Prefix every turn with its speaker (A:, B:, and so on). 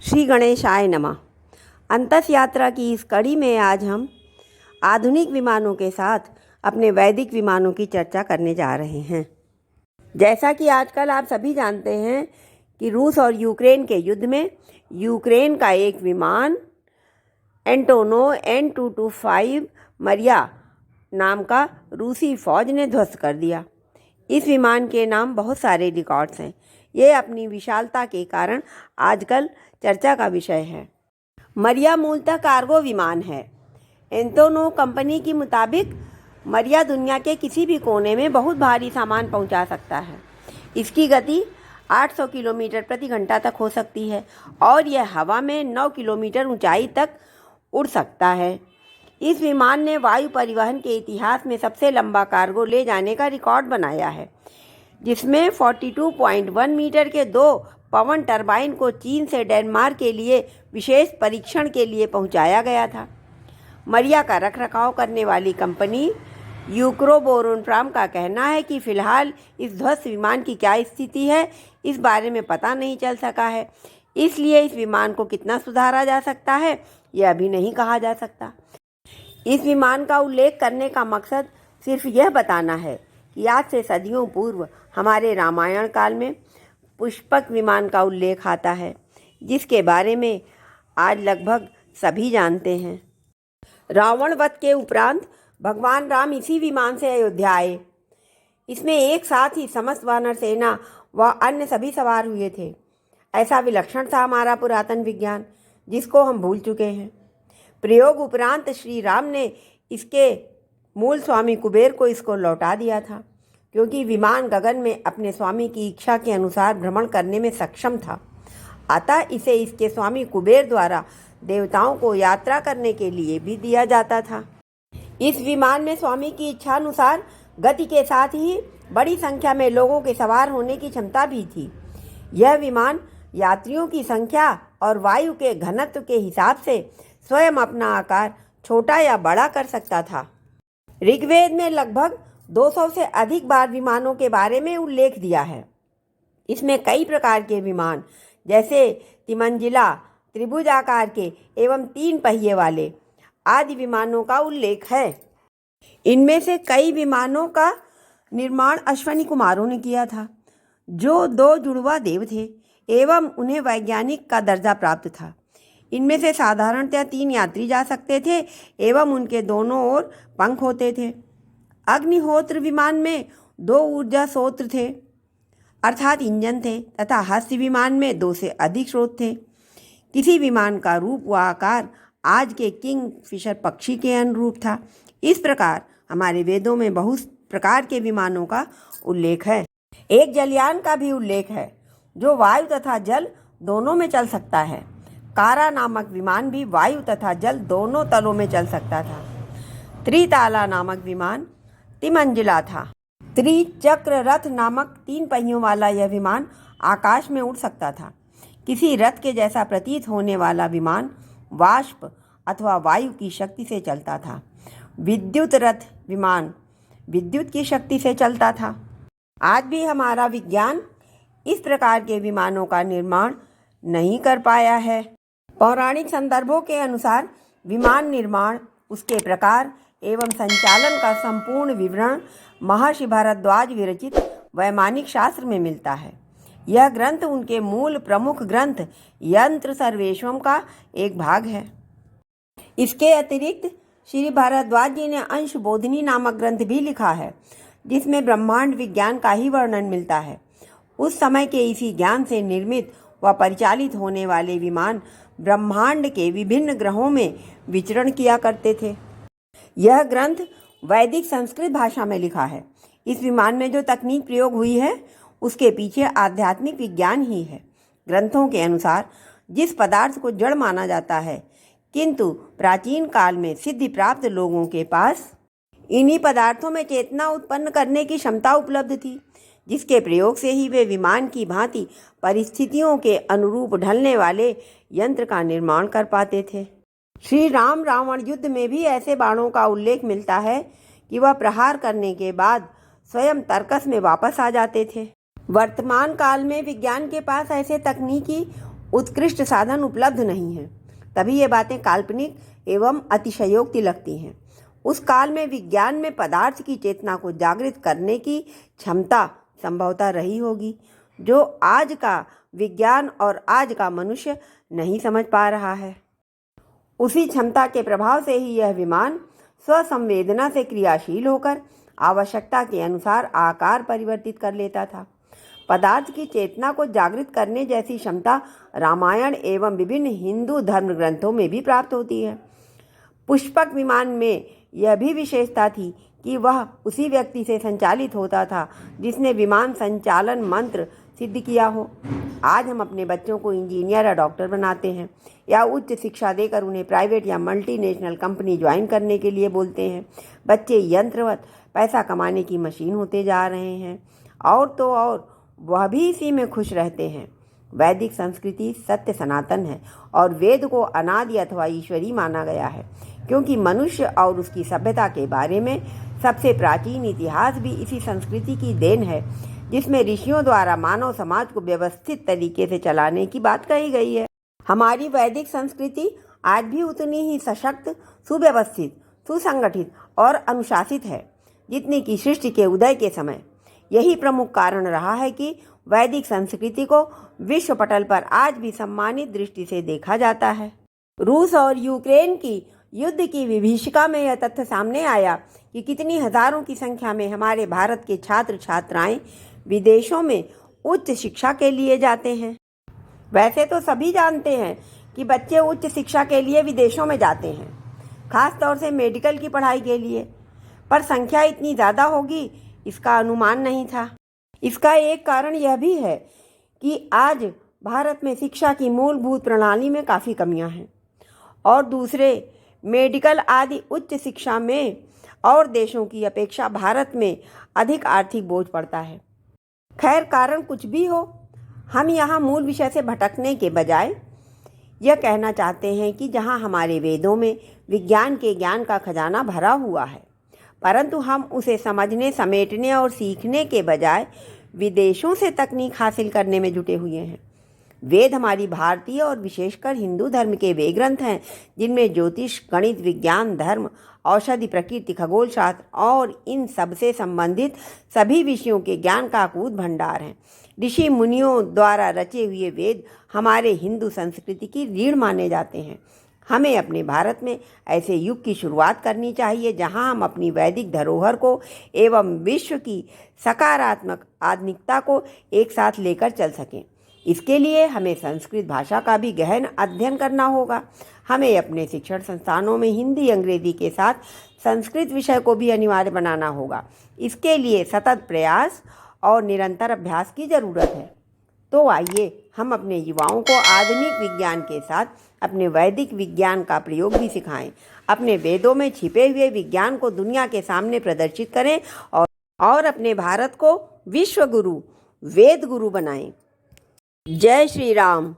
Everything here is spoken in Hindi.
A: श्री गणेशाय नमः। अंतस यात्रा की इस कड़ी में आज हम आधुनिक विमानों के साथ अपने वैदिक विमानों की चर्चा करने जा रहे हैं। जैसा कि आजकल आप सभी जानते हैं कि रूस और यूक्रेन के युद्ध में यूक्रेन का एक विमान एंटोनोव N225 मरिया नाम का रूसी फौज ने ध्वस्त कर दिया। इस विमान के नाम बहुत सारे रिकॉर्ड्स हैं। ये अपनी विशालता के कारण आजकल चर्चा का विषय है। मरिया मूलतः कार्गो विमान है। एंटोनोव कंपनी के मुताबिक मरिया दुनिया के किसी भी कोने में बहुत भारी सामान पहुंचा सकता है। इसकी गति 800 किलोमीटर प्रति घंटा तक हो सकती है और यह हवा में 9 किलोमीटर ऊंचाई तक उड़ सकता है। इस विमान ने वायु परिवहन के इतिहास में सबसे लंबा कार्गो ले जाने का रिकॉर्ड बनाया है, जिसमें 42.1 मीटर के 2 पवन टरबाइन को चीन से डेनमार्क के लिए विशेष परीक्षण के लिए पहुंचाया गया था। मरिया का रखरखाव करने वाली कंपनी यूक्रोबोरोनप्रॉम का कहना है कि फिलहाल इस ध्वस्त विमान की क्या स्थिति है, इस बारे में पता नहीं चल सका है। इसलिए इस विमान को कितना सुधारा जा सकता है, यह अभी नहीं कहा जा सकता। इस विमान का उल्लेख करने का मकसद सिर्फ यह बताना है कि आज से सदियों पूर्व हमारे रामायण काल में पुष्पक विमान का उल्लेख आता है, जिसके बारे में आज लगभग सभी जानते हैं। रावण वध के उपरांत भगवान राम इसी विमान से अयोध्या आए। इसमें एक साथ ही समस्त वानर सेना व अन्य सभी सवार हुए थे। ऐसा विलक्षण था हमारा पुरातन विज्ञान, जिसको हम भूल चुके हैं। प्रयोग उपरांत श्री राम ने इसके मूल स्वामी कुबेर को इसको लौटा दिया था, क्योंकि विमान गगन में अपने स्वामी की इच्छा के अनुसार भ्रमण करने में सक्षम था। अतः इसे इसके स्वामी कुबेर द्वारा देवताओं को यात्रा करने के लिए भी दिया जाता था। इस विमान में स्वामी की इच्छा अनुसार गति के साथ ही बड़ी संख्या में लोगों के सवार होने की क्षमता भी थी। यह विमान यात्रियों की संख्या और वायु के घनत्व के हिसाब से स्वयं अपना आकार छोटा या बड़ा कर सकता था। ऋग्वेद में लगभग 200 से अधिक बार विमानों के बारे में उल्लेख दिया है। इसमें कई प्रकार के विमान जैसे तिमंजिला, त्रिभुज आकार के एवं 3 पहिए वाले आदि विमानों का उल्लेख है। इनमें से कई विमानों का निर्माण अश्विनी कुमारों ने किया था, जो 2 जुड़वा देव थे एवं उन्हें वैज्ञानिक का दर्जा प्राप्त था। इनमें से साधारणतः 3 यात्री जा सकते थे एवं उनके दोनों ओर पंख होते थे। अग्निहोत्र विमान में 2 ऊर्जा स्रोत थे, अर्थात इंजन थे, तथा हस्त विमान में 2 से अधिक स्रोत थे। किसी विमान का रूप व आकार आज के किंग फिशर पक्षी के अनुरूप था। इस प्रकार हमारे वेदों में बहुत प्रकार के विमानों का उल्लेख है। एक जलयान का भी उल्लेख है, जो वायु तथा जल दोनों में चल सकता है। कारा नामक विमान भी वायु तथा जल दोनों तलों में चल सकता था। त्रिताला नामक विमान तिमंजिला था। त्रिचक्र रथ नामक 3 पहियों वाला यह विमान आकाश में उड़ सकता था। किसी रथ के जैसा प्रतीत होने वाला विमान वाष्प अथवा वायु की शक्ति से चलता था। विद्युत रथ विमान विद्युत की शक्ति से चलता था। आज भी हमारा विज्ञान इस प्रकार के विमानों का निर्माण नहीं कर पाया है। पौराणिक संदर्भों के अनुसार विमान निर्माण, उसके प्रकार एवं संचालन का संपूर्ण विवरण महर्षि भारद्वाज विरचित वैमानिक शास्त्र में मिलता है। यह ग्रंथ उनके मूल प्रमुख ग्रंथ यंत्र सर्वेश्वम का एक भाग है। इसके अतिरिक्त श्री भारद्वाज जी ने अंश बोधिनी नामक ग्रंथ भी लिखा है, जिसमें ब्रह्मांड विज्ञान का ही वर्णन मिलता है। उस समय के इसी ज्ञान से निर्मित व परिचालित होने वाले विमान ब्रह्मांड के विभिन्न ग्रहों में विचरण किया करते थे। यह ग्रंथ वैदिक संस्कृत भाषा में लिखा है। इस विमान में जो तकनीक प्रयोग हुई है, उसके पीछे आध्यात्मिक विज्ञान ही है। ग्रंथों के अनुसार जिस पदार्थ को जड़ माना जाता है, किंतु प्राचीन काल में सिद्धि प्राप्त लोगों के पास इन्हीं पदार्थों में चेतना उत्पन्न करने की क्षमता उपलब्ध थी, जिसके प्रयोग से ही वे विमान की भांति परिस्थितियों के अनुरूप ढलने वाले यंत्र का निर्माण कर पाते थे। श्री राम रावण युद्ध में भी ऐसे बाणों का उल्लेख मिलता है कि वह प्रहार करने के बाद स्वयं तर्कस में वापस आ जाते थे। वर्तमान काल में विज्ञान के पास ऐसे तकनीकी उत्कृष्ट साधन उपलब्ध नहीं हैं, तभी ये बातें काल्पनिक एवं अतिशयोक्ति लगती हैं। उस काल में विज्ञान में पदार्थ की चेतना को जागृत करने की क्षमता संभवतः रही होगी, जो आज का विज्ञान और आज का मनुष्य नहीं समझ पा रहा है। उसी क्षमता के प्रभाव से ही यह विमान स्वसंवेदना से क्रियाशील होकर आवश्यकता के अनुसार आकार परिवर्तित कर लेता था। पदार्थ की चेतना को जागृत करने जैसी क्षमता रामायण एवं विभिन्न हिंदू धर्म ग्रंथों में भी प्राप्त होती है। पुष्पक विमान में यह भी विशेषता थी कि वह उसी व्यक्ति से संचालित होता था जिसने विमान संचालन मंत्र सिद्ध किया हो। आज हम अपने बच्चों को इंजीनियर या डॉक्टर बनाते हैं या उच्च शिक्षा देकर उन्हें प्राइवेट या मल्टीनेशनल कंपनी ज्वाइन करने के लिए बोलते हैं। बच्चे यंत्रवत पैसा कमाने की मशीन होते जा रहे हैं, और तो और वह भी इसी में खुश रहते हैं। वैदिक संस्कृति सत्य सनातन है और वेद को अनादि अथवा ईश्वरी माना गया है, क्योंकि मनुष्य और उसकी सभ्यता के बारे में सबसे प्राचीन इतिहास भी इसी संस्कृति की देन है, जिसमें ऋषियों द्वारा मानव समाज को व्यवस्थित तरीके से चलाने की बात कही गई है। हमारी वैदिक संस्कृति आज भी उतनी ही सशक्त, सुव्यवस्थित, सुसंगठित और अनुशासित है जितनी कि सृष्टि के उदय के समय। यही प्रमुख कारण रहा है कि वैदिक संस्कृति को विश्व पटल पर आज भी सम्मानित दृष्टि से देखा जाता है। रूस और यूक्रेन की युद्ध की विभीषिका में यह तथ्य सामने आया कि कितनी हजारों की संख्या में हमारे भारत के छात्र छात्राएं विदेशों में उच्च शिक्षा के लिए जाते हैं। वैसे तो सभी जानते हैं कि बच्चे उच्च शिक्षा के लिए विदेशों में जाते हैं, खास तौर से मेडिकल की पढ़ाई के लिए, पर संख्या इतनी ज़्यादा होगी इसका अनुमान नहीं था। इसका एक कारण यह भी है कि आज भारत में शिक्षा की मूलभूत प्रणाली में काफ़ी कमियां हैं, और दूसरे मेडिकल आदि उच्च शिक्षा में और देशों की अपेक्षा भारत में अधिक आर्थिक बोझ पड़ता है। खैर, कारण कुछ भी हो, हम यहाँ मूल विषय से भटकने के बजाय यह कहना चाहते हैं कि जहाँ हमारे वेदों में विज्ञान के ज्ञान का खजाना भरा हुआ है, परंतु हम उसे समझने, समेटने और सीखने के बजाय विदेशों से तकनीक हासिल करने में जुटे हुए हैं। वेद हमारी भारतीय और विशेषकर हिंदू धर्म के वे ग्रंथ हैं जिनमें ज्योतिष, गणित, विज्ञान, धर्म, औषधि, प्रकृति, खगोल शास्त्र और इन सबसे संबंधित सभी विषयों के ज्ञान का अकूत भंडार हैं। ऋषि मुनियों द्वारा रचे हुए वेद हमारे हिंदू संस्कृति की रीढ़ माने जाते हैं। हमें अपने भारत में ऐसे युग की शुरुआत करनी चाहिए जहां हम अपनी वैदिक धरोहर को एवं विश्व की सकारात्मक आधुनिकता को एक साथ लेकर चल सकें। इसके लिए हमें संस्कृत भाषा का भी गहन अध्ययन करना होगा। हमें अपने शिक्षण संस्थानों में हिंदी, अंग्रेजी के साथ संस्कृत विषय को भी अनिवार्य बनाना होगा। इसके लिए सतत प्रयास और निरंतर अभ्यास की ज़रूरत है। तो आइए हम अपने युवाओं को आधुनिक विज्ञान के साथ अपने वैदिक विज्ञान का प्रयोग भी सिखाएं। अपने वेदों में छिपे हुए विज्ञान को दुनिया के सामने प्रदर्शित करें और अपने भारत को विश्व गुरु, वेद गुरु बनाएं। जय श्री राम।